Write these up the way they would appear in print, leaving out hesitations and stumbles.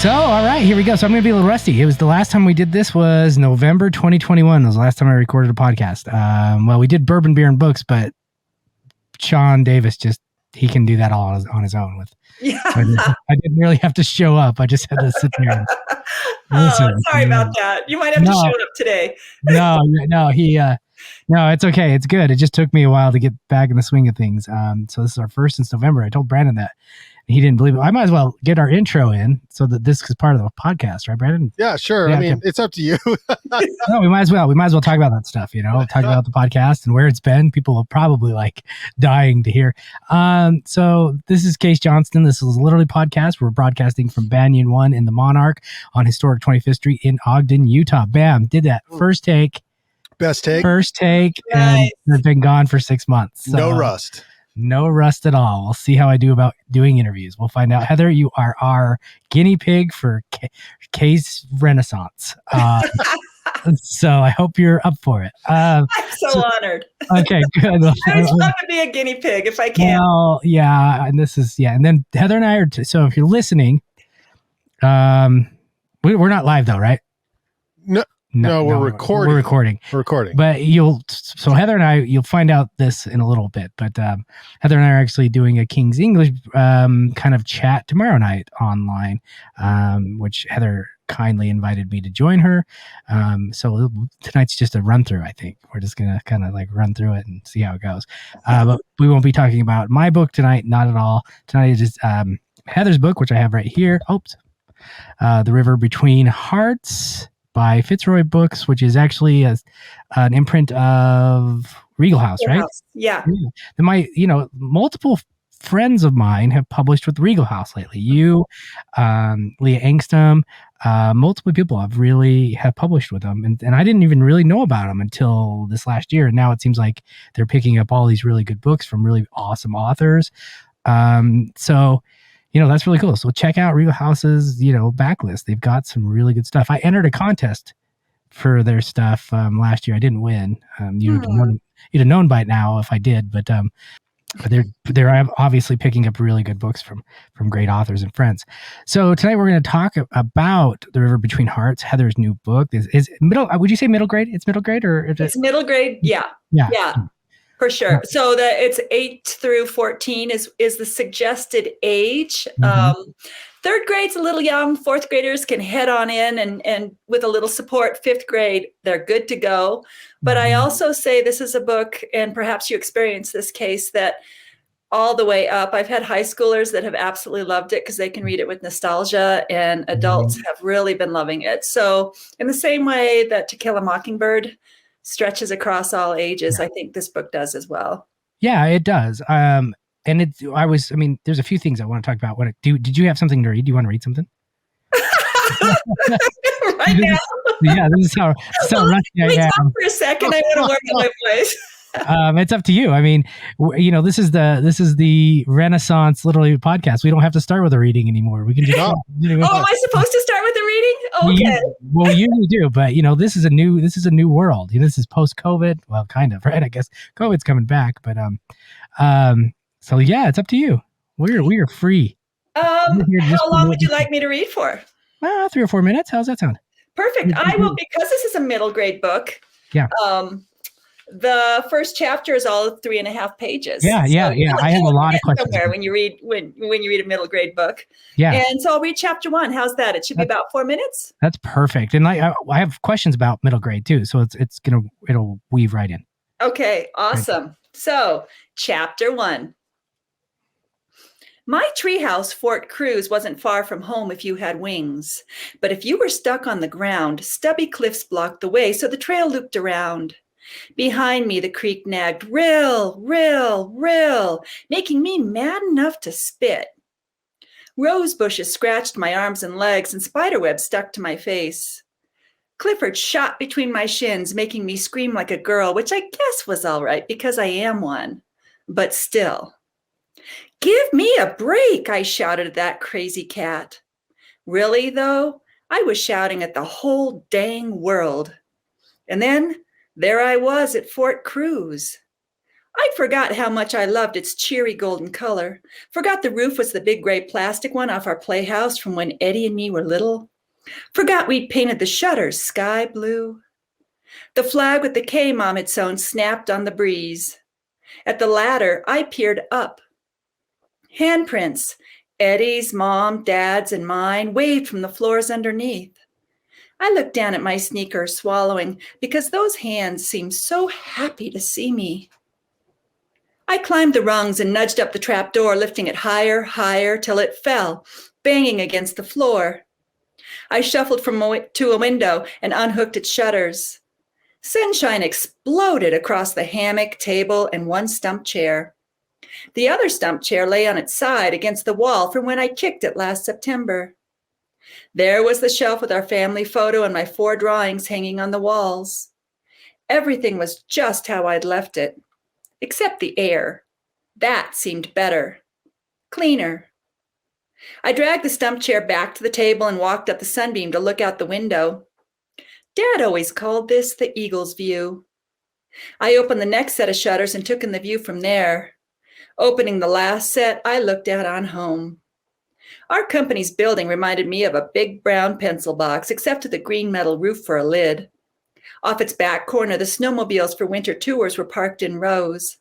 So, all right, here we go. So I'm going to be a little rusty. It was the last time we did this was November 2021. It was the last time I recorded a podcast. Well, we did bourbon, beer, and books, but Sean Davis he can do that all on his own. I didn't really have to show up. I just had to sit there and listen. Sorry about that. You might have to show up today. No, it's okay. It's good. It just took me a while to get back in the swing of things. So this is our first since November. I told Brandon that. He didn't believe it. I might as well get our intro in so that this is part of the podcast, right, Brandon? Yeah, sure. Yeah, I mean, it's up to you. No, we might as well. We might as well talk about that stuff, talk about the podcast and where it's been. People will probably dying to hear. So this is Case Johnston. This is literally podcast. We're broadcasting from Banyan One in the Monarch on historic 25th Street in Ogden, Utah. Bam. Did that. First take. Best take. First take. Nice. And I've been gone for 6 months. So. No rust. No rust at all. We'll see how I do about doing interviews. We'll find out. Heather, you are our guinea pig for Kay's Renaissance. So I hope you're up for it. I'm so honored. Okay, good. I would love to be a guinea pig if I can. Well, yeah, and and then Heather and I are. So if you're listening, we're not live though, right? No, we're recording. We're recording. But so Heather and I, you'll find out this in a little bit, but Heather and I are actually doing a King's English kind of chat tomorrow night online, which Heather kindly invited me to join her. So tonight's just a run through, I think. We're just going to kind of run through it and see how it goes. But we won't be talking about my book tonight, not at all. Tonight is just Heather's book, which I have right here. Oops. The River Between Hearts by Fitzroy Books, which is actually an imprint of Regal House, right? Yeah. Multiple friends of mine have published with Regal House lately. You, Leah Angstom, multiple people have published with them. And I didn't even really know about them until this last year. And now it seems like they're picking up all these really good books from really awesome authors. That's really cool. So check out Regal House's, backlist. They've got some really good stuff. I entered a contest for their stuff last year. I didn't win. You'd have known by now if I did, but they're obviously picking up really good books from great authors and friends. So tonight we're going to talk about The River Between Hearts, Heather's new book. Is middle? Would you say middle grade? It's middle grade, or it's middle grade? Yeah. For sure. So it's 8 through 14 is the suggested age. Mm-hmm. Third grade's a little young. Fourth graders can head on in and with a little support, fifth grade, they're good to go. But I also say this is a book, and perhaps you experience this case, that all the way up. I've had high schoolers that have absolutely loved it because they can read it with nostalgia, and adults have really bbeen loving it. So in the same way that To Kill a Mockingbird stretches across all ages, I think this book does as well. Yeah, it does. And there's a few things I want to talk about. Did you have something to read? Do you want to read something? Right now? Yeah, this is how rusty I am. Talk for a second. I want to work on my voice. It's up to you. I mean, this is the Renaissance literally podcast. We don't have to start with a reading anymore. We can just. Am I supposed to start with a reading? Okay. We usually do, but this is a new world. This is post-COVID. Well, kind of, right? I guess COVID's coming back, but so yeah, it's up to you. We are free. How long would you like me to read for? 3 or 4 minutes. How's that sound? Perfect. I will, because this is a middle grade book. Yeah. The first chapter is all 3.5 pages. Yeah. I have a lot of questions. Somewhere when you read a middle grade book. Yeah. And so I'll read chapter 1. How's that? It should be about 4 minutes. That's perfect. And I have questions about middle grade too, so it'll weave right in. Okay. Awesome. Right. So chapter 1. My treehouse, Fort Cruz, wasn't far from home if you had wings. But if you were stuck on the ground, stubby cliffs blocked the way, so the trail looped around. Behind me, the creek nagged, rill, rill, rill, making me mad enough to spit. Rose bushes scratched my arms and legs, and spiderwebs stuck to my face. Clifford shot between my shins, making me scream like a girl, which I guess was all right because I am one. But still. Give me a break, I shouted at that crazy cat. Really, though, I was shouting at the whole dang world. And then there I was at Fort Cruz. I forgot how much I loved its cheery golden color. Forgot the roof was the big gray plastic one off our playhouse from when Eddie and me were little. Forgot we'd painted the shutters sky blue. The flag with the K Mom had sewn snapped on the breeze. At the ladder, I peered up. Handprints, Eddie's, Mom, Dad's, and mine, waved from the floors underneath. I looked down at my sneaker, swallowing, because those hands seemed so happy to see me. I climbed the rungs and nudged up the trap door, lifting it higher, higher, till it fell, banging against the floor. I shuffled to a window and unhooked its shutters. Sunshine exploded across the hammock, table, and one stump chair. The other stump chair lay on its side against the wall from when I kicked it last September. There was the shelf with our family photo and my 4 drawings hanging on the walls. Everything was just how I'd left it, except the air. That seemed better, cleaner. I dragged the stump chair back to the table and walked up the sunbeam to look out the window. Dad always called this the Eagle's view. I opened the next set of shutters and took in the view from there. Opening the last set, I looked out on home. Our company's building reminded me of a big brown pencil box, except for the green metal roof for a lid. Off its back corner, the snowmobiles for winter tours were parked in rows.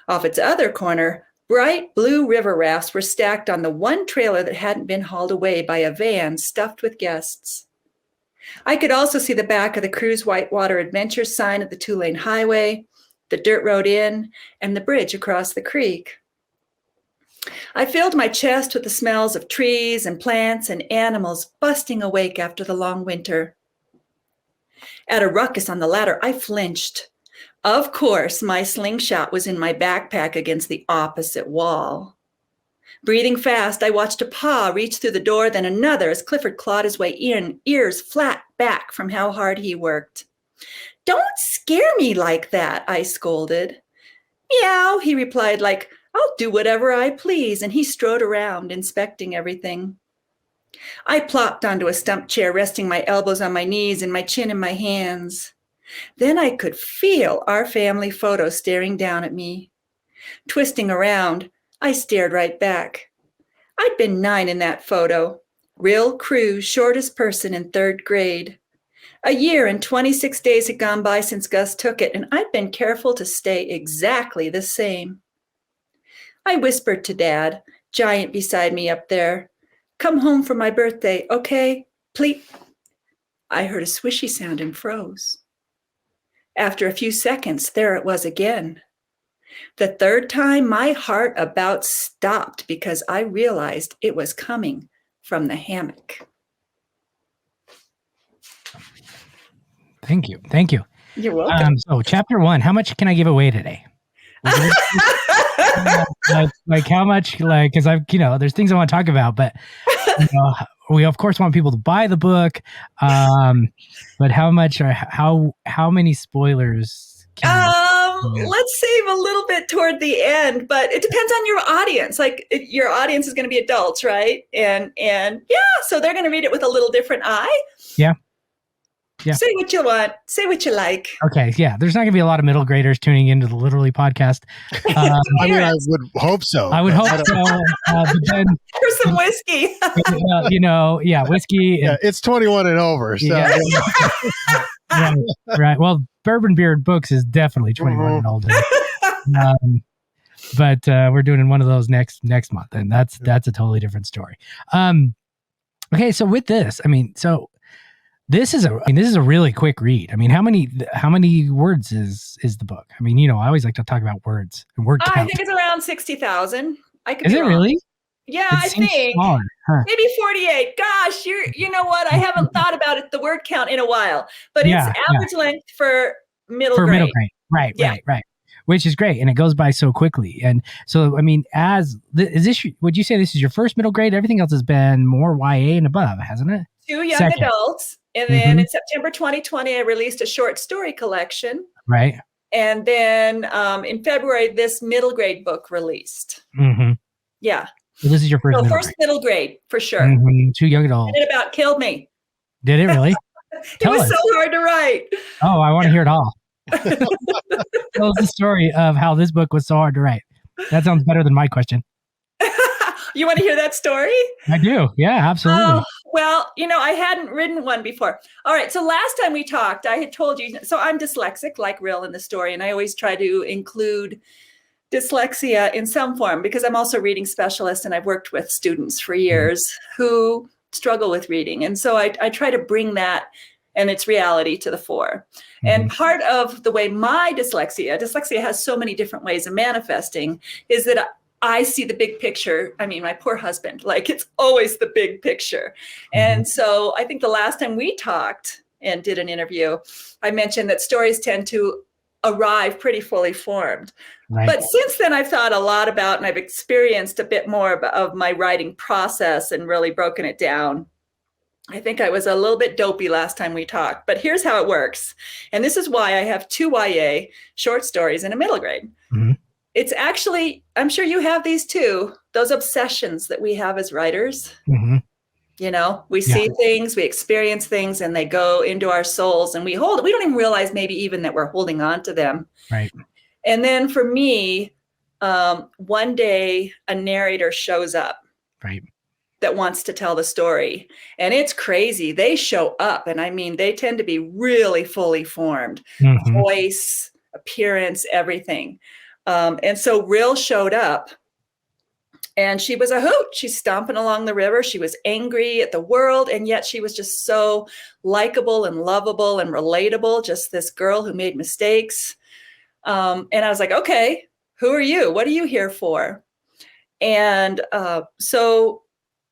Off its other corner, bright blue river rafts were stacked on the one trailer that hadn't been hauled away by a van stuffed with guests. I could also see the back of the Cruise Whitewater Adventure sign at the 2-lane highway, the dirt road inn, and the bridge across the creek. I filled my chest with the smells of trees and plants and animals busting awake after the long winter. At a ruckus on the ladder, I flinched. Of course, my slingshot was in my backpack against the opposite wall. Breathing fast, I watched a paw reach through the door, then another as Clifford clawed his way in, ears flat back from how hard he worked. "Don't scare me like that," I scolded. "Meow," he replied, like, "I'll do whatever I please," and he strode around, inspecting everything. I plopped onto a stump chair, resting my elbows on my knees and my chin in my hands. Then I could feel our family photo staring down at me. Twisting around, I stared right back. I'd been 9 in that photo. Real Cruz, shortest person in 3rd grade. A year and 26 days had gone by since Gus took it, and I'd been careful to stay exactly the same. I whispered to Dad, giant beside me up there, "Come home for my birthday, okay? Please." I heard a swishy sound and froze. After a few seconds, there it was again. The 3rd time, my heart about stopped because I realized it was coming from the hammock. Thank you. Thank you. You're welcome. So chapter 1, how much can I give away today? like how much, because I've, there's things I want to talk about, but we of course want people to buy the book. But how much or how many spoilers? Let's save a little bit toward the end, but it depends on your audience. Like your audience is going to be adults, right? And yeah, so they're going to read it with a little different eye. Yeah. Yeah. Say what you want. Say what you like. Okay. Yeah. There's not going to be a lot of middle graders tuning into the Literally podcast. I mean, I would hope so. I would hope so. But then, for some whiskey. Whiskey. Yeah, it's 21 and over. So. Yeah. Right. Well, Bourbon Beard Books is definitely 21 and older. But we're doing one of those next month, and that's a totally different story. Okay. So with this, this is a really quick read. I mean, how many words is the book? I mean, I always like to talk about words and word count. I think it's around 60,000. Is it wrong. Really? Yeah, I think smaller, huh? Maybe 48. Gosh, you know what? I haven't thought about it, the word count in a while, but it's average length for middle grade. Middle grade. Right. Which is great. And it goes by so quickly. And so, I mean, would you say this is your first middle grade? Everything else has been more YA and above, hasn't it? 2 young adults. And then in September 2020, I released a short story collection. Right. And then in February, this middle grade book released. Mm-hmm. Yeah. So this is your first middle grade for sure. Mm-hmm. 2 young adults. And it about killed me. Did it really? It was so hard to write. Oh, I want to hear it all. Tell us the story of how this book was so hard to write. That sounds better than my question. You want to hear that story? I do. Yeah, absolutely. Well, I hadn't written one before. All right. So last time we talked, I had told you, so I'm dyslexic, like Rill in the story, and I always try to include dyslexia in some form because I'm also a reading specialist and I've worked with students for years who struggle with reading. And so I try to bring that and its reality to the fore. And part of the way my dyslexia has so many different ways of manifesting, is that I see the big picture. I mean, my poor husband, like it's always the big picture. And so I think the last time we talked and did an interview, I mentioned that stories tend to arrive pretty fully formed. Right. But since then, I've thought a lot about, and I've experienced a bit more of my writing process and really broken it down. I think I was a little bit dopey last time we talked, but here's how it works. And this is why I have 2 YA short stories in a middle grade. It's actually, I'm sure you have these too, those obsessions that we have as writers. We see things, we experience things, and they go into our souls and we don't even realize maybe even that we're holding on to them. Right. And then for me, one day a narrator shows up. Right. That wants to tell the story. And it's crazy. They show up, and I mean, they tend to be really fully formed. Voice, appearance, everything. And so Rill showed up, and she was a hoot. She's stomping along the river. She was angry at the world, and yet she was just so likable and lovable and relatable, just this girl who made mistakes. And I was like, okay, who are you? What are you here for? And so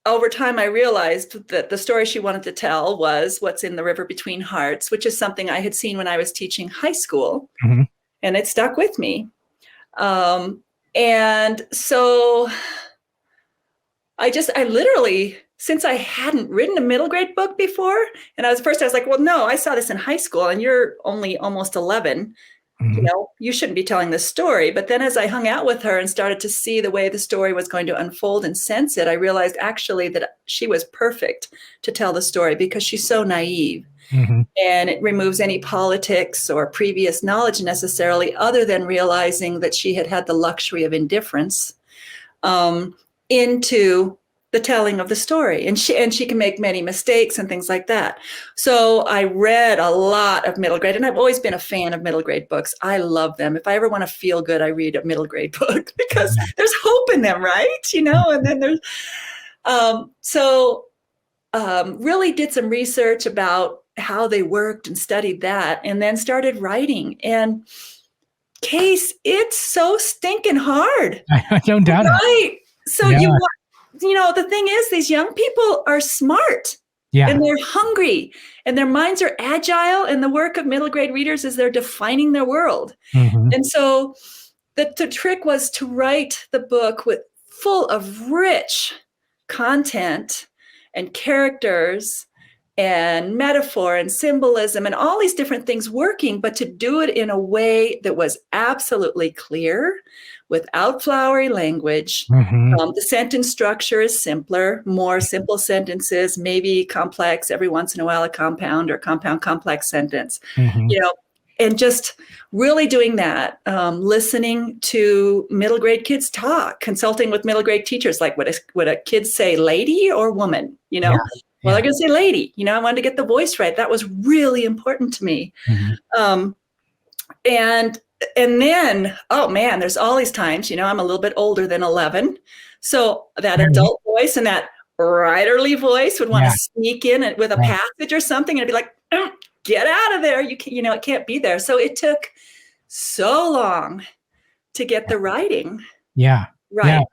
over time, I realized that the story she wanted to tell was What's in the River Between Hearts, which is something I had seen when I was teaching high school, and it stuck with me. And so I literally, since I hadn't written a middle grade book before, and I was like, well, no, I saw this in high school and you're only almost 11. You shouldn't be telling this story. But then as I hung out with her and started to see the way the story was going to unfold and sense it, I realized actually that she was perfect to tell the story because she's so naive. And it removes any politics or previous knowledge necessarily, other than realizing that she had the luxury of indifference into the telling of the story. And she can make many mistakes and things like that. So I read a lot of middle grade, and I've always been a fan of middle grade books. I love them. If I ever want to feel good, I read a middle grade book because there's hope in them, right? And then there's, really did some research about how they worked and studied that, and then started writing. And Case, it's so stinking hard. I don't doubt it. Right. So the thing is, these young people are smart. And they're hungry, and their minds are agile. And the work of middle grade readers is they're defining their world. And so the trick was to write the book full of rich content and characters and metaphor and symbolism and all these different things working, but to do it in a way that was absolutely clear, without flowery language. The sentence structure is simpler, more simple sentences, maybe complex, every once in a while a compound or compound complex sentence, and just really doing that, listening to middle grade kids talk, consulting with middle grade teachers, like would a kid say lady or woman, Well, they're going to say lady. I wanted to get the voice right. That was really important to me. And then, oh man, there's all these times, I'm a little bit older than 11. So that adult voice and that writerly voice would want to sneak in with a passage or something and be like, get out of there. It can't be there. So it took so long to get the writing. Right.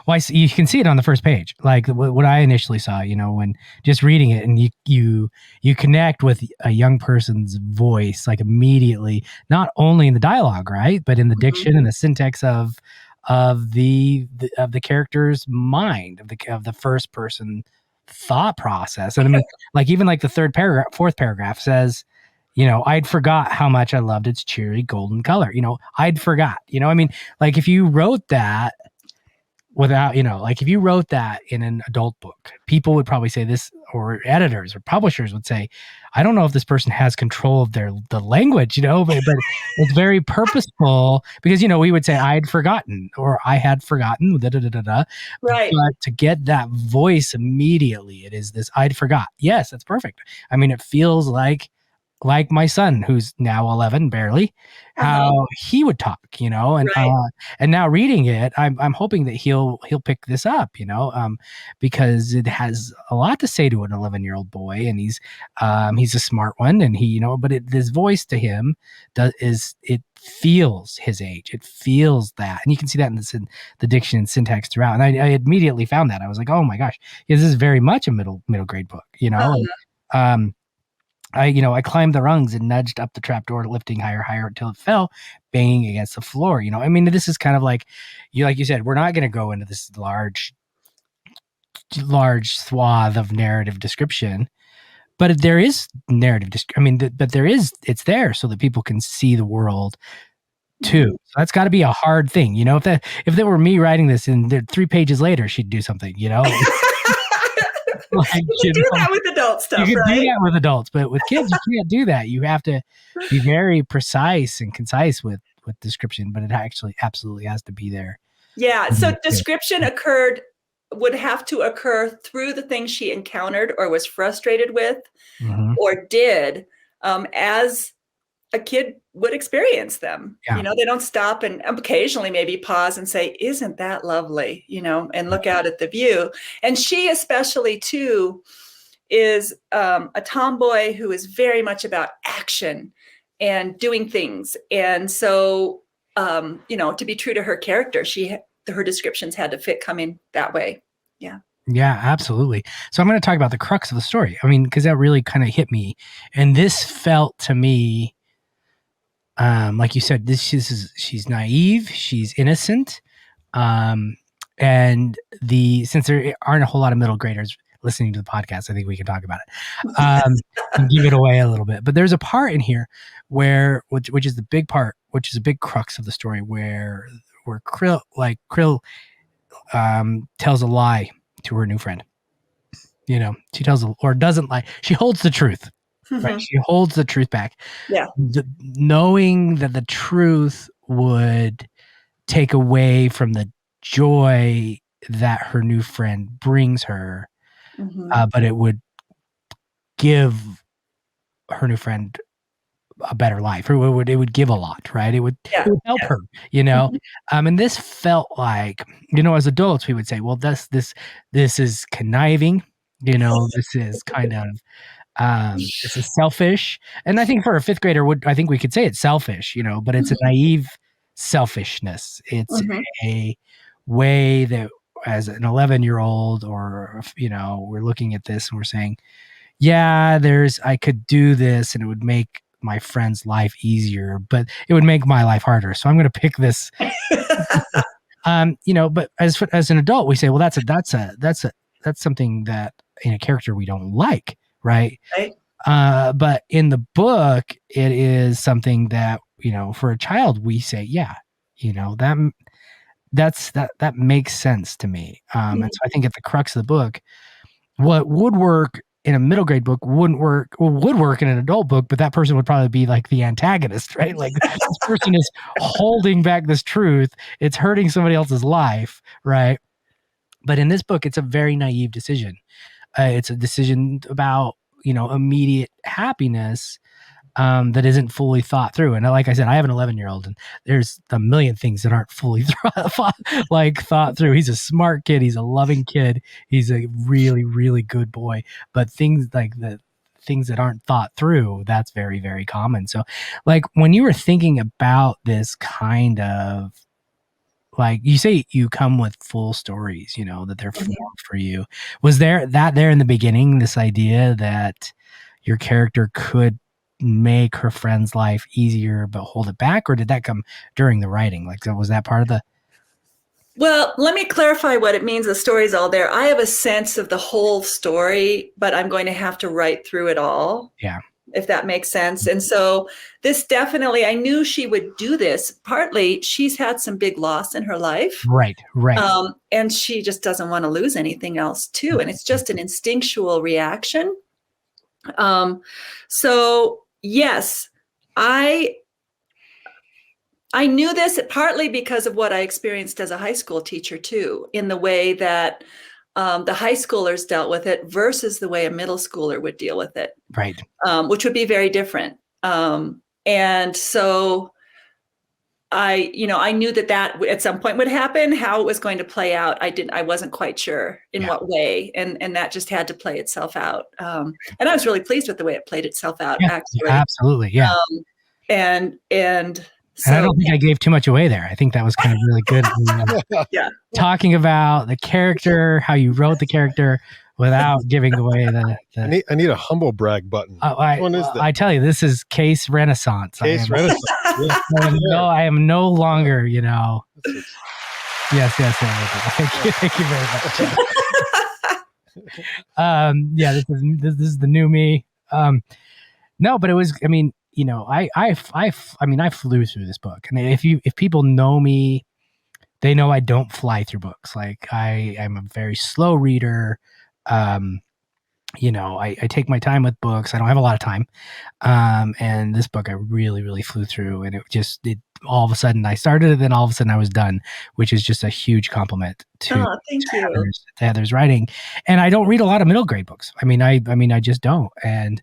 Well, you can see it on the first page, like what I initially saw, when just reading it, and you connect with a young person's voice, like immediately, not only in the dialogue, right, but in the diction and the syntax of the character's mind, of the first person thought process. And I mean, like even like the fourth paragraph says, I'd forgot how much I loved its cheery golden color. I'd forgot, I mean, like if you wrote that without, like if you wrote that in an adult book, people would probably say this, or editors or publishers would say, I don't know if this person has control of the language, but it's very purposeful because, we would say I had forgotten or I had forgotten, da, da, da, da, da. Right. But to get that voice immediately, it is this, I'd forgot. Yes, that's perfect. I mean, it feels like my son, who's now 11, barely, how he would talk, and and now reading it, I'm hoping that he'll pick this up, because it has a lot to say to an 11-year-old boy, and he's a smart one, and but this voice to him it feels his age, it feels that, and you can see that in the diction and syntax throughout. And I immediately found that I was like, oh my gosh, this is very much a middle grade book, I climbed the rungs and nudged up the trapdoor, lifting higher until it fell, banging against the floor. I mean, this is kind of like you said, we're not going to go into this large swath of narrative description, but there is narrative. But there is, it's there so that people can see the world too. So that's got to be a hard thing. If that were me writing this and 3 pages later, she'd do something, You do that with adult stuff, you can right? do that with adults, but with kids, you can't do that. You have to be very precise and concise with description, but it actually absolutely has to be there. Yeah. So description would have to occur through the things she encountered or was frustrated with or did as a kid would experience them. Yeah. They don't stop and occasionally maybe pause and say, isn't that lovely, and look out at the view. And she especially too is a tomboy who is very much about action and doing things. And so, to be true to her character, her descriptions had to fit coming that way. Yeah. Yeah, absolutely. So I'm going to talk about the crux of the story. I mean, because that really kind of hit me. And this felt to me, like you said, she's naive, she's innocent. And since there aren't a whole lot of middle graders listening to the podcast, I think we can talk about it, and give it away a little bit. But there's a part in here which is the big part, which is a big crux of the story, where Krill tells a lie to her new friend. She doesn't lie. She holds the truth. Right? She holds the truth back. Yeah. Knowing that the truth would take away from the joy that her new friend brings her, but it would give her new friend a better life, or it would give a lot, right? It would help her, and this felt like, as adults, we would say, well, this is conniving, this is kind of, this is selfish. And I think for a 5th grader, I think we could say it's selfish, but it's a naive selfishness. It's a way that as an 11-year-old, or, we're looking at this and we're saying, yeah, I could do this and it would make my friend's life easier, but it would make my life harder. So I'm going to pick this, but as an adult, we say, well, that's something that in a character we don't like. Right. But in the book, it is something that, for a child, we say, yeah, that makes sense to me. And so I think at the crux of the book, what would work in a middle grade book would work in an adult book, but that person would probably be like the antagonist, right? Like this person is holding back this truth. It's hurting somebody else's life. Right. But in this book, it's a very naive decision. It's a decision about, immediate happiness that isn't fully thought through. And like I said, I have an 11-year-old, and there's a million things that aren't fully thought through. He's a smart kid. He's a loving kid. He's a really, really good boy. But things like things that aren't thought through, that's very, very common. So like when you were thinking about this kind of, like you say, you come with full stories, that they're formed for you. Was there in the beginning, this idea that your character could make her friend's life easier, but hold it back? Or did that come during the writing? Like, was that part of the... Well, let me clarify what it means. The story's all there. I have a sense of the whole story, but I'm going to have to write through it all. Yeah. if that makes sense. And so this definitely, I knew she would do this. Partly, she's had some big loss in her life. Right. And she just doesn't want to lose anything else too. And it's just an instinctual reaction. So yes, I knew this partly because of what I experienced as a high school teacher too, in the way that the high schoolers dealt with it versus the way a middle schooler would deal with it. Right. Which would be very different. And so I knew that at some point would happen. How it was going to play out, I wasn't quite sure in what way, and that just had to play itself out. And I was really pleased with the way it played itself out, actually. Absolutely, yeah. And so, and I don't think I gave too much away there. I think that was kind of really good. Talking about the character, how you wrote the character, without giving away the I need a humble brag button. Which one is that? I tell you, this is Case Renaissance. Renaissance. Yeah. I am no longer, Yes. Thank you very much. This is the new me. No, but it was. I mean, I flew through this book, and if people know me, they know I don't fly through books. Like I'm a very slow reader. I take my time with books. I don't have a lot of time. And this book I really, really flew through, and it all of a sudden I started it, then all of a sudden I was done, which is just a huge compliment to Heather's writing. And I don't read a lot of middle grade books. I mean, I just don't. And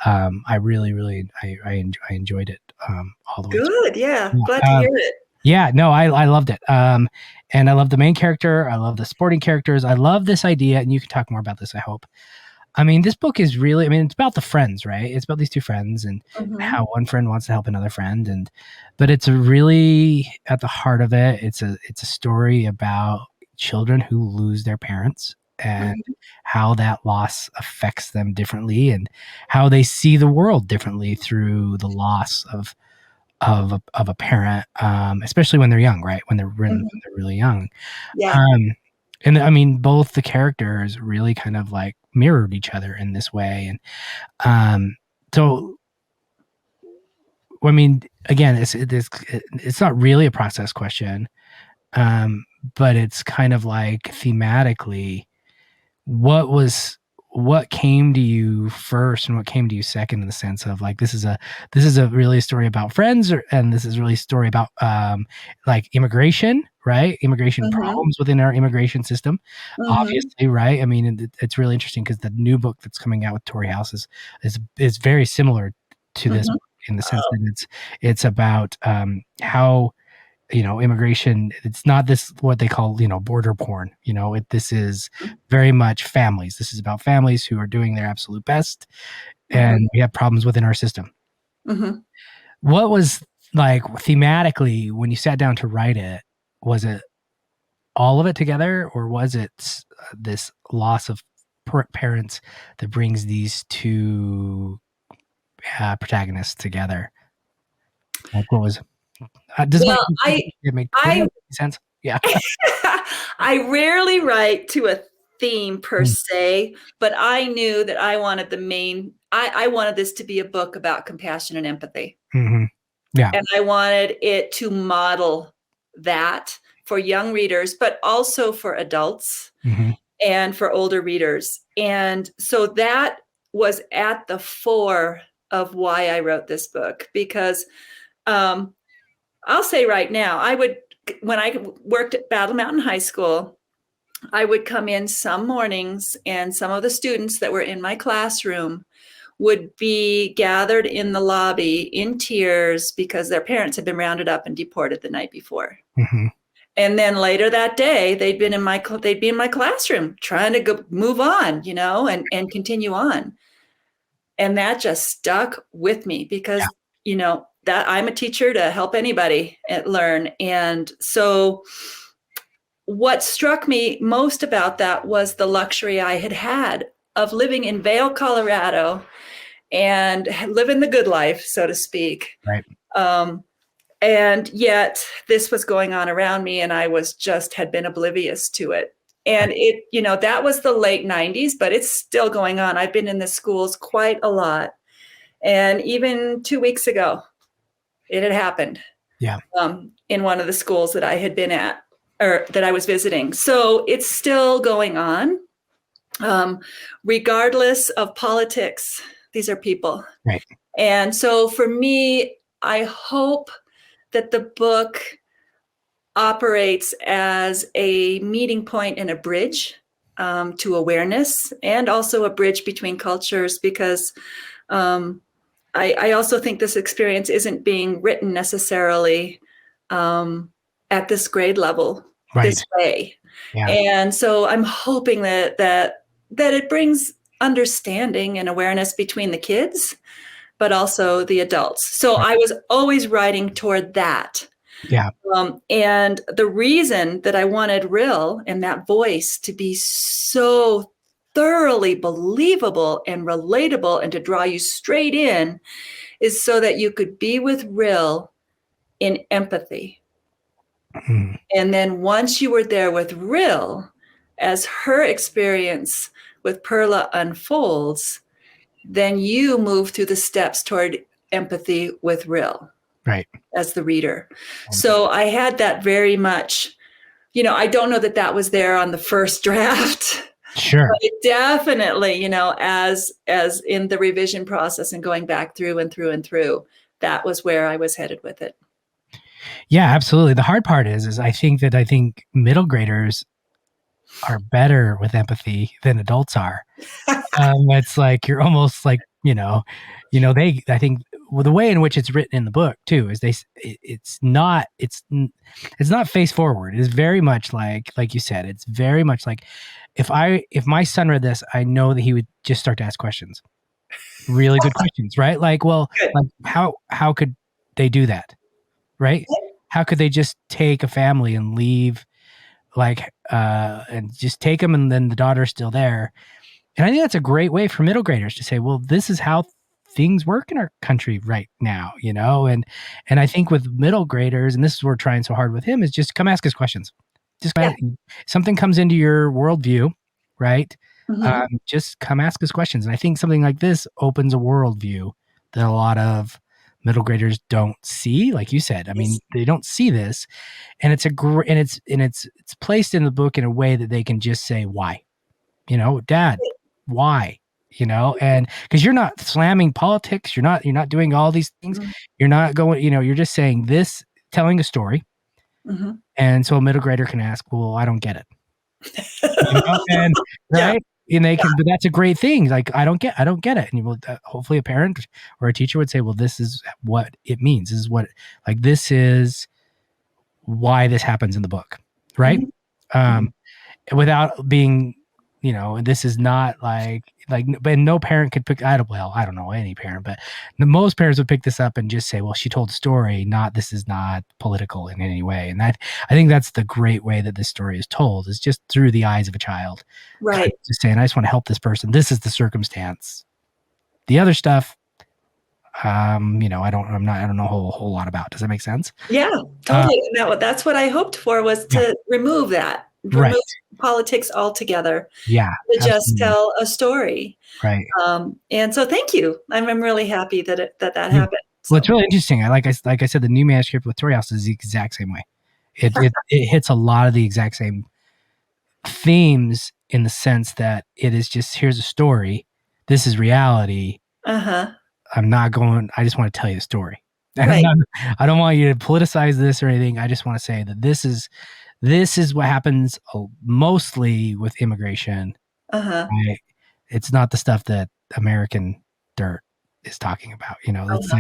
I really, really, I enjoyed it all the way through. Good. Yeah. Glad to hear it. Yeah, no, I loved it. And I love the main character. I love the supporting characters. I love this idea, and you can talk more about this, I hope. I mean, this book is really, it's about the friends, right? It's about these two friends and how one friend wants to help another friend. But it's really at the heart of it. It's a story about children who lose their parents and how that loss affects them differently, and how they see the world differently through the loss of a parent, especially when they're young, right? When they're really young. Yeah. And I mean, both the characters really kind of like mirrored each other in this way. And so, I mean, again, it's not really a process question, but it's kind of like thematically, what came to you first and what came to you second, in the sense of like, this is a really a story about friends, and this is really a story about like immigration, right? Immigration problems within our immigration system, obviously, right? I mean, it's really interesting because the new book that's coming out with Tori House is very similar to this book, in the sense that it's about how immigration, it's not this what they call border porn. This is very much families. This is about families who are doing their absolute best, and we have problems within our system. What was like thematically when you sat down to write it? Was it all of it together, or was it this loss of parents that brings these two protagonists together? Like, what was? It make sense? Yeah. I rarely write to a theme per se, but I knew that I wanted I wanted this to be a book about compassion and empathy. Yeah. And I wanted it to model that for young readers, but also for adults and for older readers. And so that was at the fore of why I wrote this book, because I'll say right now, when I worked at Battle Mountain High School, I would come in some mornings, and some of the students that were in my classroom would be gathered in the lobby in tears because their parents had been rounded up and deported the night before. And then later that day, they'd be in my classroom trying to move on, and continue on. And that just stuck with me because, that I'm a teacher to help anybody learn. And so what struck me most about that was the luxury I had of living in Vail, Colorado, and living the good life, so to speak. Right. And yet this was going on around me, and I had been oblivious to it. And that was the late 90s, but it's still going on. I've been in the schools quite a lot. And even 2 weeks ago, it had happened. Yeah. In one of the schools that I had been at, or that I was visiting. So it's still going on. Regardless of politics, these are people. Right. And so for me, I hope that the book operates as a meeting point and a bridge to awareness, and also a bridge between cultures, because I also think this experience isn't being written necessarily at this grade level this way. Yeah. And so I'm hoping that it brings understanding and awareness between the kids, but also the adults. So I was always writing toward that. Yeah. And the reason that I wanted Rill and that voice to be so thoroughly believable and relatable and to draw you straight in is so that you could be with Rill in empathy. Mm-hmm. And then once you were there with Rill, as her experience with Perla unfolds, then you move through the steps toward empathy with Rill. Right. As the reader. So I had that very much, I don't know that was there on the first draft. Sure. But it definitely, as in the revision process and going back through and through and through, that was where I was headed with it. Yeah, absolutely. The hard part is I think middle graders are better with empathy than adults are. It's like, you're almost like, I think the way in which it's written in the book too is it's not face forward. It is very much like you said, it's very much like if my son read this, I know that he would just start to ask questions, really good questions, right? Like, well, like how could they do that? Right? How could they just take a family and leave, and just take them, and then the daughter's still there? And I think that's a great way for middle graders to say, well, this is how things work in our country right now, and I think with middle graders, and this is what we're trying so hard with him, is just come ask us questions. Just something comes into your worldview, right? Mm-hmm. Just come ask us questions. And I think something like this opens a worldview that a lot of middle graders don't see. Like you said, I mean, they don't see this, and it's it's placed in the book in a way that they can just say, why, Dad, why? And because you're not slamming politics, you're not doing all these things. Mm-hmm. You're not going, you're just saying this, telling a story. Mm-hmm. And so a middle grader can ask, well, I don't get it. And right. Yeah. And they can, but that's a great thing. Like, I don't get it. And you will, hopefully a parent or a teacher would say, well, this is what it means. This is why this happens in the book. Right. Mm-hmm. Without being, this is not but no parent could pick, I don't know any parent, but most parents would pick this up and just say, well, she told a story, this is not political in any way. And I think that's the great way that this story is told, is just through the eyes of a child. Right. Kind of just saying, I just want to help this person. This is the circumstance. The other stuff, I don't know a whole lot about. Does that make sense? Yeah, totally. That's what I hoped for, was to remove that. Remove politics altogether. Yeah. To just tell a story. Right. And so thank you. I'm really happy that happened. So. Well, it's really interesting. Like I said, the new manuscript with Tori House is the exact same way. It hits a lot of the exact same themes, in the sense that it is just, here's a story. This is reality. Uh-huh. I just want to tell you a story. Right. I don't want you to politicize this or anything. I just want to say that this is what happens mostly with immigration. Uh-huh. Right? It's not the stuff that American Dirt is talking about. It's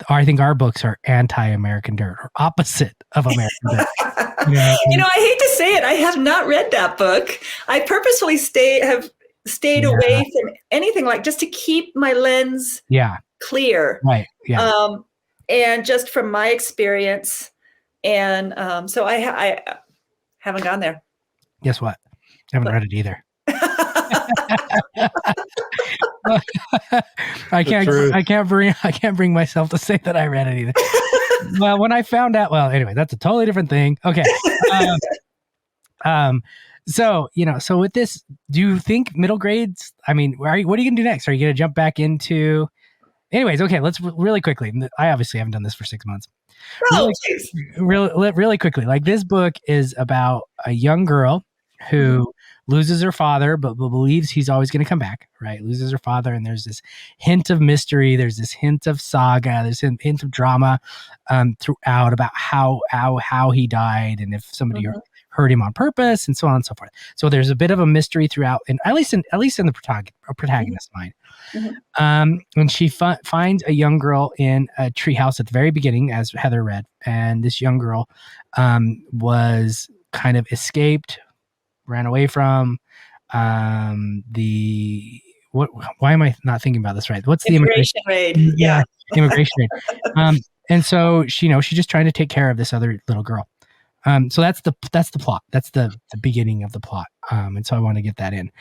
I think our books are anti-American Dirt, or opposite of American Dirt. I hate to say it, I have not read that book. I purposefully have stayed away from anything, just to keep my lens clear. Right. Yeah. And just from my experience, and so I haven't gone there. Guess what? I haven't read it either. I can't bring myself to say that I read it either. Well, when I found out, anyway, that's a totally different thing. Okay. So with this, do you think middle grades, I mean, what are you going to do next? Are you going to jump back into Anyways, okay, let's really quickly. I obviously haven't done this for 6 months. Oh, Really quickly. Like, this book is about a young girl who loses her father, but believes he's always going to come back, right? Loses her father, and there's this hint of mystery. There's this hint of saga. There's a hint of drama throughout about how he died, and if somebody hurt him on purpose, and so on and so forth. So there's a bit of a mystery throughout, and at least in the protagonist's mind. And she finds a young girl in a treehouse at the very beginning, as Heather read, and this young girl was kind of escaped, ran away from the what? Why am I not thinking about this right? What's the immigration raid? Yeah, immigration raid. And so she's just trying to take care of this other little girl. So that's the plot. That's the beginning of the plot. And so I want to get that in.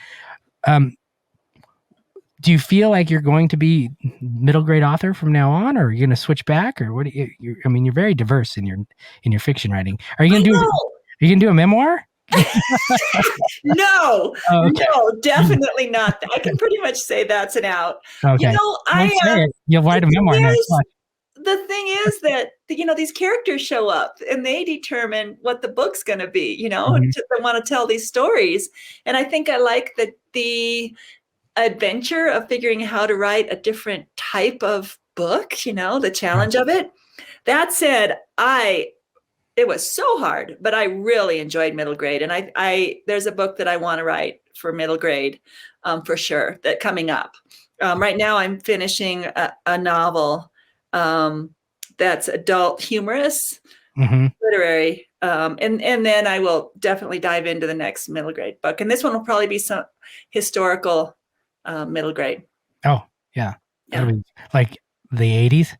Do you feel like you're going to be middle grade author from now on, or are you going to switch back, or what? I mean, you're very diverse in your fiction writing. Are you going to do a memoir? No, no, definitely not. I can pretty much say that's an out. Okay. You'll write a memoir next month. The thing is that, these characters show up and they determine what the book's going to be, they want to tell these stories. And I think I like the adventure of figuring how to write a different type of book, the challenge of it. That said, it was so hard, but I really enjoyed middle grade. And I there's a book that I want to write for middle grade for sure, that coming up. Right now I'm finishing a novel that's adult humorous, literary. And then I will definitely dive into the next middle grade book. And this one will probably be some historical middle grade. Oh, yeah. That'll be like the 80s.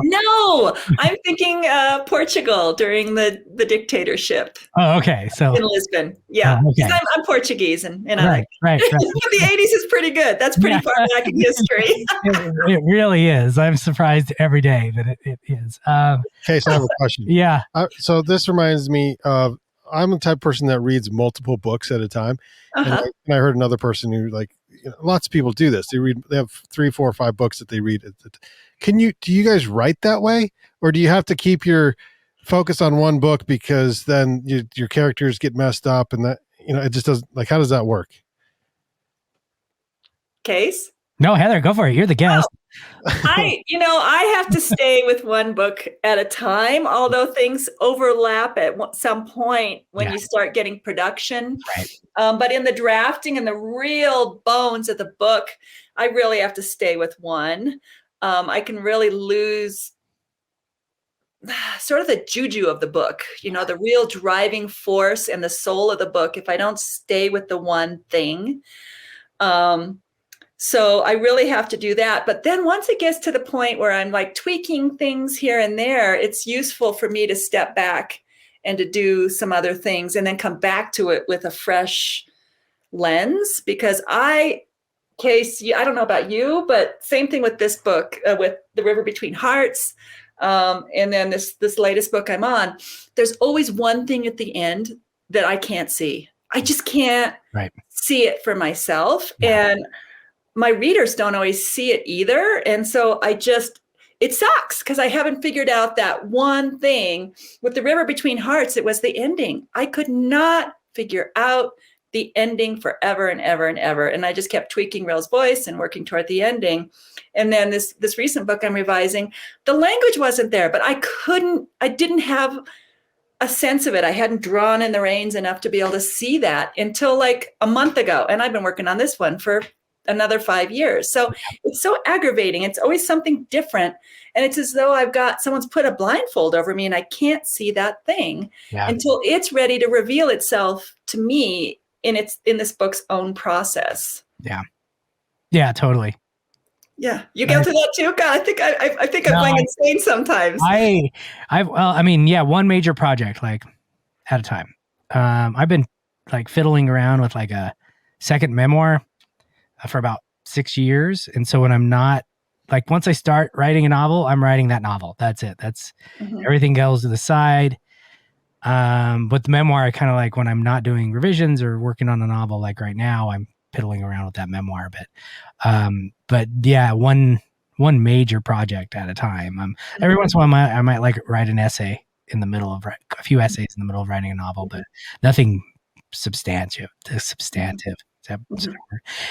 No, I'm thinking Portugal during the dictatorship. Oh, okay. So in Lisbon, yeah. Okay. I'm Portuguese, and right. The 80s is pretty good. That's pretty far back in history. It really is. I'm surprised every day that it is. Okay, so I have a question. Yeah. So this reminds me of, I'm the type of person that reads multiple books at a time. And I heard another person who, lots of people do this. They have 3, 4, 5 books that they read. Do you guys write that way, or do you have to keep your focus on one book because then your characters get messed up and that, it just doesn't, how does that work? Case? No, Heather, go for it. You're the guest. I have to stay with one book at a time, although things overlap at some point when you start getting production. Right. But in the drafting and the real bones of the book, I really have to stay with one. I can really lose sort of the juju of the book, the real driving force and the soul of the book if I don't stay with the one thing. So I really have to do that. But then once it gets to the point where I'm tweaking things here and there, it's useful for me to step back and to do some other things and then come back to it with a fresh lens, because Case, I don't know about you, but same thing with this book, with The River Between Hearts. And then this latest book I'm on, there's always one thing at the end that I can't see. I just can't see it for myself. Yeah. And my readers don't always see it either. And so it sucks because I haven't figured out that one thing. With The River Between Hearts, it was the ending. I could not figure out the ending forever and ever and ever. And I just kept tweaking Rill's voice and working toward the ending. And then this recent book I'm revising, the language wasn't there, but I didn't have a sense of it. I hadn't drawn in the reins enough to be able to see that until a month ago. And I've been working on this one for another 5 years. So it's so aggravating. It's always something different. And it's as though someone's put a blindfold over me and I can't see that thing until it's ready to reveal itself to me in this book's own process. Yeah. Yeah, totally. Yeah. You go through that too? God, I think I'm going insane sometimes. One major project, at a time. I've been fiddling around with a second memoir for about 6 years. And so when I'm not, once I start writing a novel, I'm writing that novel. That's it. That's everything goes to the side. But the memoir, I kind of when I'm not doing revisions or working on a novel, right now, I'm piddling around with that memoir a bit. But yeah, one major project at a time. Every once in a while, I might like write an essay in the middle of a few essays in the middle of writing a novel, but nothing substantive.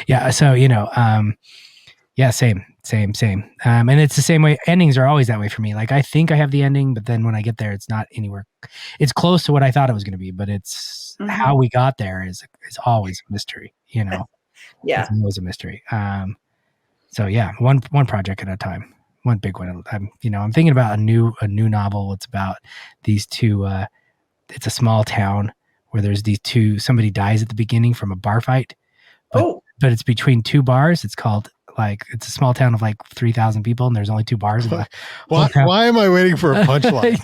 Yeah. So, yeah, same. And it's the same way. Endings are always that way for me. Like, I think I have the ending, but then when I get there, it's not anywhere. It's close to what I thought it was going to be, but it's how we got there is always a mystery, Yeah. It's always a mystery. So yeah, one project at a time, one big one. I'm thinking about a new novel. It's about these two, it's a small town where there's these two, somebody dies at the beginning from a bar fight, but it's between two bars. It's called, it's a small town of 3,000 people, and there's only two bars. Why am I waiting for a punchline?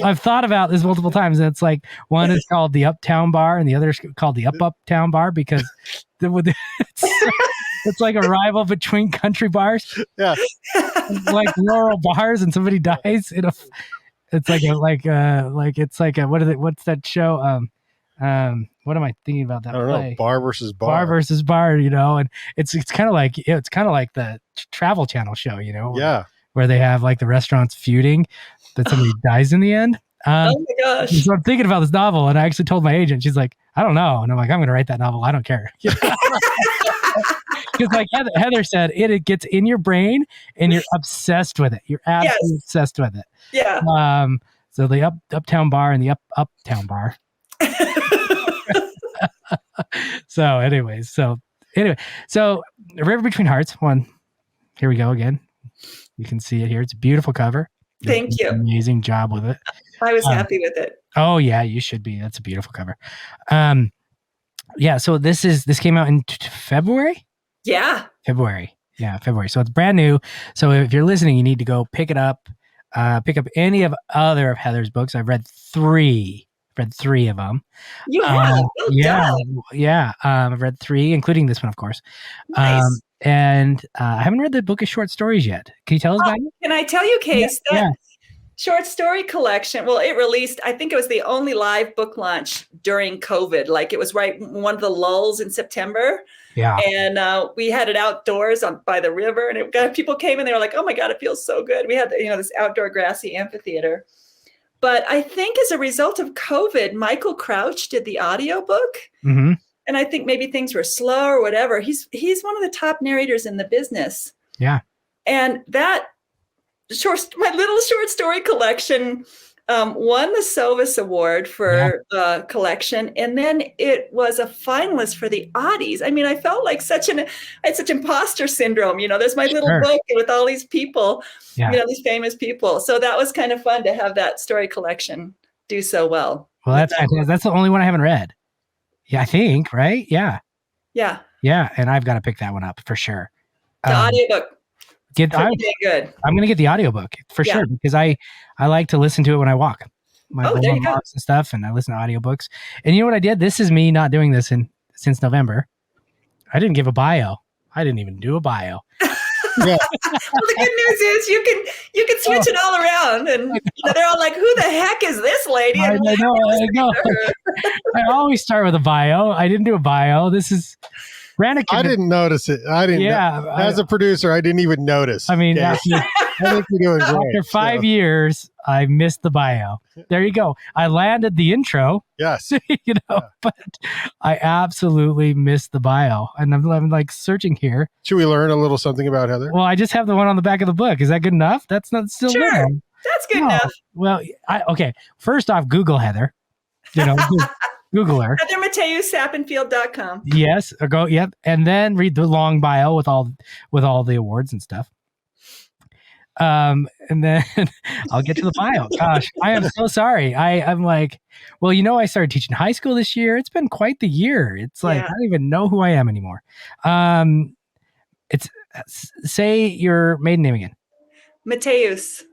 I've thought about this multiple times. And it's one is called the Uptown Bar, and the other is called the Uptown Bar because it's like a rival between country bars. Yeah, like rural bars, and somebody dies in a. It's like what's that show? What am I thinking about that? I don't know. Bar versus bar. Bar versus bar, and it's kind of like the Travel Channel show, Yeah, where they have the restaurants feuding, but somebody dies in the end. Oh my gosh! So I'm thinking about this novel, and I actually told my agent. She's like, I don't know, and I'm like, I'm going to write that novel. I don't care. Because Heather said, it gets in your brain, and you're obsessed with it. You're absolutely obsessed with it. Yeah. So the Uptown Bar and the Uptown Bar. So anyway, River Between Hearts one. Here we go again. You can see it here. It's a beautiful cover. Thank you. Amazing job with it. I was happy with it. Oh yeah, you should be. That's a beautiful cover. Yeah. So this came out in February. Yeah. February. So it's brand new. So if you're listening, you need to go pick it up. Pick up any of other of Heather's books. I've read three of them. You have? Yeah. I've read three, including this one, of course. Nice. And I haven't read the book of short stories yet. Can you tell us about it? Can I tell you, Case, that short story collection, well, it released, I think it was the only live book launch during COVID. It was right one of the lulls in September. Yeah. And we had it outdoors by the river, and people came and they were like, oh my God, it feels so good. We had, this outdoor grassy amphitheater. But I think as a result of COVID, Michael Crouch did the audiobook. Mm-hmm. And I think maybe things were slow or whatever. He's one of the top narrators in the business. Yeah. And that my little short story collection won the Sovis Award for collection. And then it was a finalist for the Oddies. I mean, I felt like I had such imposter syndrome. There's my little book with all these people, these famous people. So that was kind of fun to have that story collection do so well. Well, that's fantastic. That's the only one I haven't read. Yeah, I think, right? Yeah. Yeah. Yeah. And I've got to pick that one up for sure. The audiobook. Good. I'm going to get the audiobook for sure, because I like to listen to it when I walk. There you go. And stuff, and I listen to audiobooks. And you know what I did? This is me not doing this since November. I didn't give a bio. I didn't even do a bio. Well, the good news is you can switch it all around, and they're all like, "Who the heck is this lady?" I know. I always start with a bio. I didn't do a bio. This is Brandon. I didn't notice it. I didn't. Yeah. As a producer, I didn't even notice. I mean, I think you're doing great. After 5 years, I missed the bio. There you go. I landed the intro. Yes. But I absolutely missed the bio. And I'm searching here. Should we learn a little something about Heather? Well, I just have the one on the back of the book. Is that good enough? That's not still there. That's good enough. Well, okay. First off, Google Heather. Google her. HeatherMateusSappenfield.com. Yes. Or go. Yep. And then read the long bio with all the awards and stuff. And then I'll get to the bio. Gosh, I am so sorry. I'm like, well, I started teaching high school this year. It's been quite the year. It's I don't even know who I am anymore. Say your maiden name again. Mateus.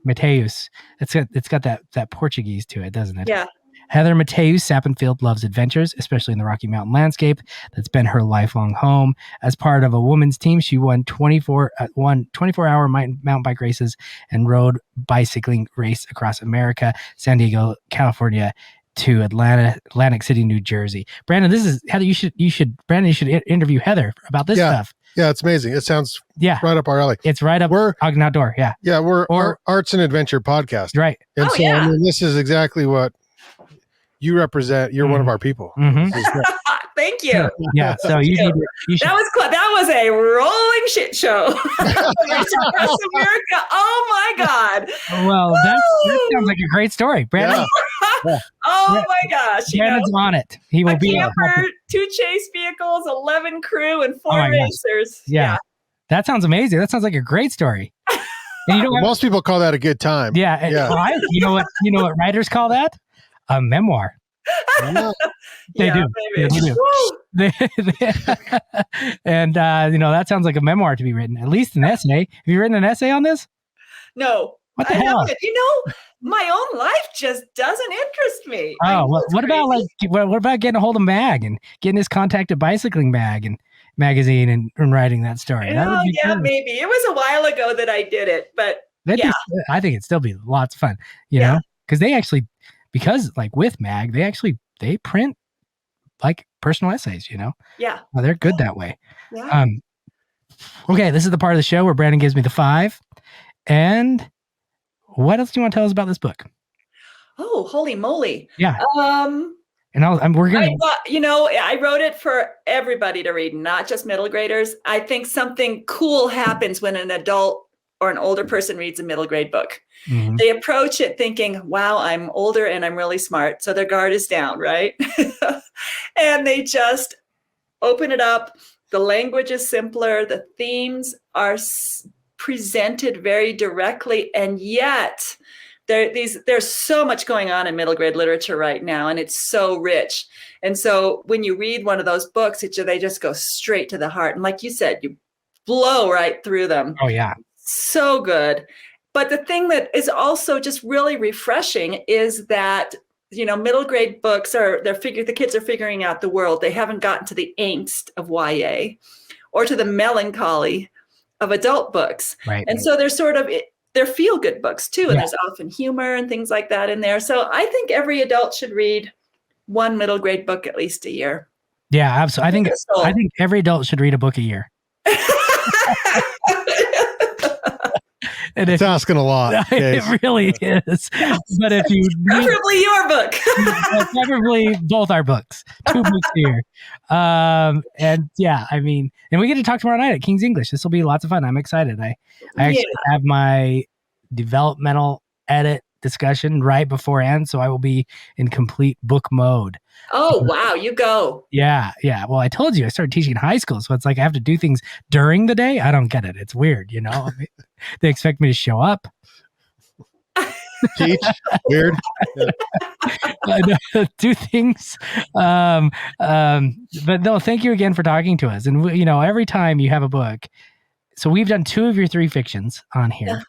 It's got that Portuguese to it, doesn't it? Yeah. Heather Mateus Sappenfield loves adventures, especially in the Rocky Mountain landscape. That's been her lifelong home. As part of a women's team, she won 24-hour mountain bike races and road bicycling race across America, San Diego, California, to Atlantic City, New Jersey. Brandon, this is Heather. You should interview Heather about this stuff. Yeah, it's amazing. It sounds right up our alley. It's right up Ogden Outdoor. Yeah. Yeah, we're Arts and Adventure podcast. Right. And I mean, this is exactly what you represent. You're one of our people. Thank you. Yeah. So you should. That was a rolling shit show. America. Oh my God. Well, that sounds like a great story, Brandon. Yeah. Oh my gosh. Brandon's on it. He will be camper, 2 chase vehicles, 11 crew, and 4 racers. Yeah. That sounds amazing. That sounds like a great story. And most people call that a good time. Yeah. You know what writers call that? A memoir. They do. And that sounds like a memoir to be written, at least an essay. Have you written an essay on this? No. What the hell? My own life just doesn't interest me. Oh, what about getting a hold of Mag and getting his contact at Bicycling magazine and writing that story? That would be good. Maybe it was a while ago that I did it, but I think it'd still be lots of fun, know, because they actually, because like with Mag, they print like personal essays, Yeah. Well, they're good that way. Yeah. Okay, this is the part of the show where Brandon gives me the 5. And what else do you want to tell us about this book? Oh, holy moly. Yeah. And I wrote it for everybody to read, not just middle graders. I think something cool happens when an adult or an older person reads a middle grade book. Mm-hmm. They approach it thinking, wow, I'm older and I'm really smart. So their guard is down, right? And they just open it up. The language is simpler. The themes are presented very directly. And yet there's so much going on in middle grade literature right now. And it's so rich. And so when you read one of those books, they just go straight to the heart. And like you said, you blow right through them. Oh, yeah. So good. But the thing that is also just really refreshing is that, middle grade books the kids are figuring out the world. They haven't gotten to the angst of YA or to the melancholy of adult books. Right. And so they're feel good books too. And there's often humor and things like that in there. So I think every adult should read one middle grade book at least a year. Yeah, absolutely. I think every adult should read a book a year. It's asking a lot. It really is. But if you preferably your book, preferably both our books, 2 books a year. And we get to talk tomorrow night at King's English. This will be lots of fun. I'm excited. I actually have my developmental edit discussion right beforehand, so I will be in complete book mode. Oh, wow. You go. Yeah. Well, I told you I started teaching in high school, so it's like I have to do things during the day. I don't get it. It's weird, They expect me to show up. Teach? Weird. Do things. But no, thank you again for talking to us. And, every time you have a book, so we've done 2 of your 3 fictions on here. Yeah.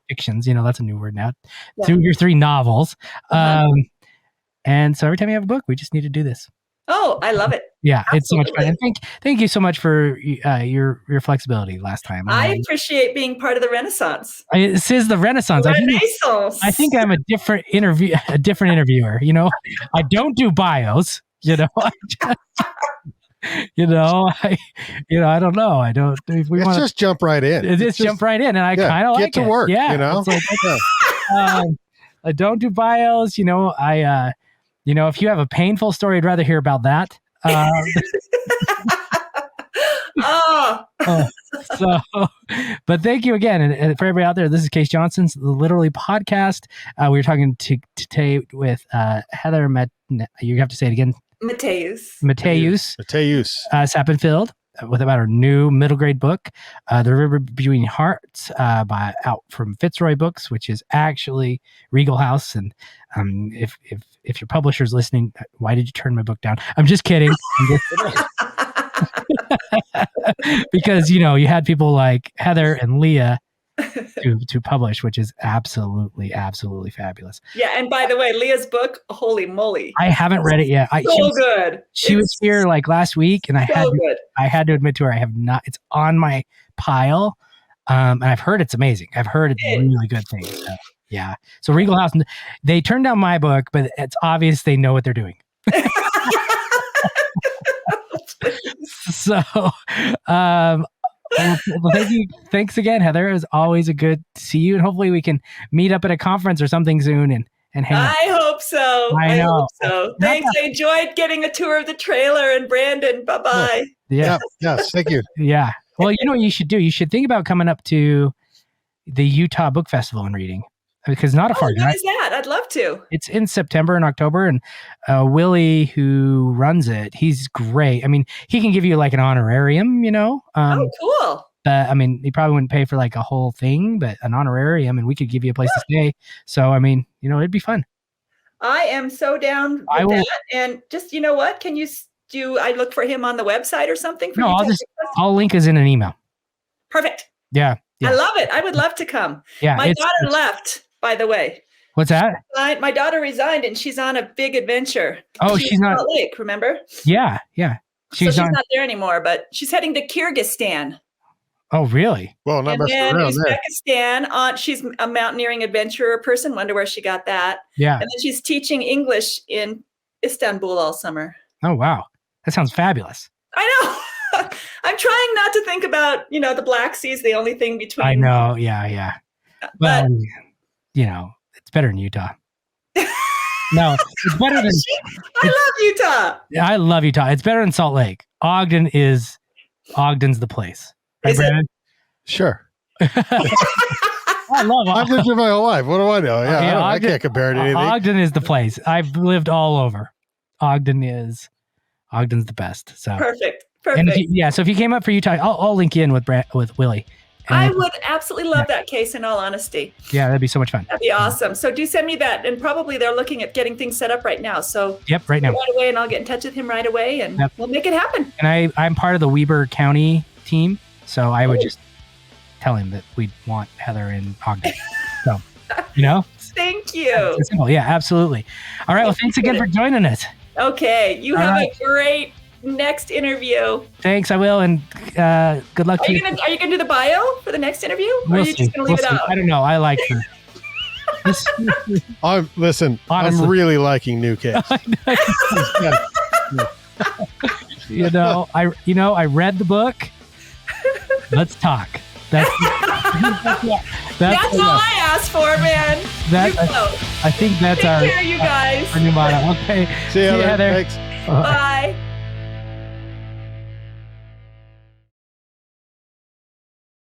Fictions, that's a new word now. Yeah. 2 of your 3 novels. And so every time you have a book, we just need to do this. Oh, I love it. Yeah, absolutely. It's so much fun. And thank you so much for your flexibility last time. I appreciate being part of the Renaissance. This is the Renaissance. I think I'm a different interviewer. I don't do bios. I don't know. I don't. If we want just jump right in. It's jump right in, and I kind of like it. Get to work. Yeah, it's like, I don't do bios. If you have a painful story, I'd rather hear about that. But thank you again. And for everybody out there, this is Case Johnson's Literally Podcast. We were talking today with Heather you have to say it again. Mateus Sappenfield about her new middle grade book, The River Between Hearts, out from Fitzroy Books, which is actually Regal House. And if your publisher's listening, why did you turn my book down? I'm just kidding. Because you had people like Heather and Leah to publish, which is absolutely fabulous. Yeah, and by the way, Leah's book, holy moly! I haven't read it yet. Good. She was here like last week, and I had to admit to her I have not. It's on my pile, and I've heard it's amazing. I've heard it's really good things. So. Yeah. So Regal House, they turned down my book, but it's obvious they know what they're doing. So, well, thank you. Thanks again, Heather. It was always a good to see you, and hopefully we can meet up at a conference or something soon and hang out. I hope so. I know. Hope so. Thanks. I enjoyed getting a tour of the trailer, and Brandon, bye-bye. Yeah. Yes. Thank you. Yeah. Well, you know what you should do? You should think about coming up to the Utah Book Festival and reading, because not a far drive. What is that? I'd love to. It's in September and October, and Willie, who runs it, he's great. I mean, he can give you like an honorarium, you know. Oh, cool. I mean, he probably wouldn't pay for like a whole thing, but an honorarium, and we could give you a place to stay. So, I mean, you know, it'd be fun. I am so down with that. And just, you know what? Can you do? I look for him on the website or something. No, I'll link us in an email. Perfect. Yeah. I love it. I would love to come. Yeah. My daughter left, by the way. What's that? My daughter resigned, and she's on a big adventure. Oh, she's not Salt Lake, remember? Yeah. She's not there anymore, but she's heading to Kyrgyzstan. Oh, really? Well, not messing around there. Uzbekistan. She's a mountaineering adventurer person. Wonder where she got that. Yeah. And then she's teaching English in Istanbul all summer. Oh, wow. That sounds fabulous. I know. I'm trying not to think about, you know, the Black Sea is the only thing between. I know. Yeah. Well, you know, it's better than Utah. No, it's better than. I love Utah. Yeah, I love Utah. It's better than Salt Lake. Ogden's the place. Right, Is Brandon? It? Sure. I love I've lived here my whole life. What do I know? Yeah, I can't compare it to anything. Ogden is the place. I've lived all over. Ogden's the best. So perfect. And so if you came up for Utah, I'll link you in with Willie. I would absolutely love that case, in all honesty. Yeah, that'd be so much fun. That'd be awesome. So do send me that. And probably they're looking at getting things set up right now. So right now. Right away, and I'll get in touch with him right away, and we'll make it happen. And I'm part of the Weber County team, so I would just tell him that we'd want Heather in Ogden. So, you know? Thank you. It's simple. Yeah, absolutely. All right. Well, thanks again for joining us. Okay. You have a great next interview. Thanks, I will, and good luck to you. Are you going to do the bio for the next interview? Or are you just going to leave it out? I don't know. I like her. Honestly. I'm really liking New Case. I read the book. Let's talk. That's all I asked for, man. I think that's Take care, you guys. Our new motto. Okay. See you, Heather. Thanks. Bye.